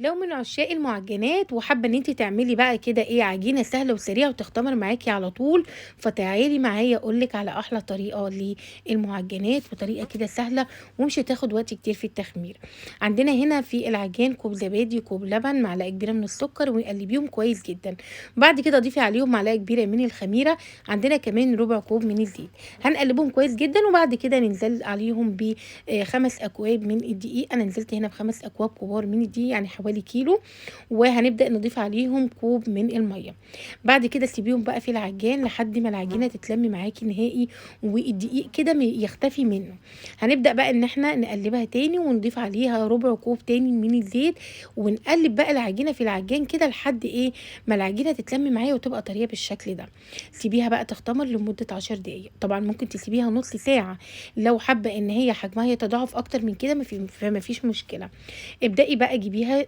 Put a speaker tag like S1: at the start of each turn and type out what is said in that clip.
S1: لو من عشاق المعجنات وحابة ان انت تعملي بقى كده ايه عجينة سهلة وسريعة وتختمر معاكي على طول، فتعالي معايا اقولك على احلى طريقة للمعجنات وطريقة كده سهلة ومش هتاخد وقت كتير في التخمير. عندنا هنا في العجان كوب زبادي كوب لبن معلقة كبيرة من السكر وقلبيهم كويس جدا. بعد كده ضيفي عليهم معلقة كبيرة من الخميرة. عندنا كمان ربع كوب من الزيت. هنقلبهم كويس جدا وبعد كده ننزل عليهم بخمس اكواب من الدقيق. انا نزلت هنا بخمس اكواب كبار من الدقيق يعني حوالي كيلو. وهنبدأ نضيف عليهم كوب من المية. بعد كده سيبيهم بقى في العجان لحد ما العجينة تتلم معاكي نهائي والدقيق كده يختفي منه. هنبدأ بقى ان احنا نقلبها تاني ونضيف عليها ربع كوب تاني من الزيت. ونقلب بقى العجينة في العجان كده لحد ايه ما العجينة تتلم معايا وتبقى طرية بالشكل ده. سيبيها بقى تختمر لمدة 10 دقايق. طبعا ممكن تسيبيها نص ساعة لو حابة ان هي حجمها يتضاعف اكتر من كده فما فيش مشكلة. ابدأي بقى جيبيها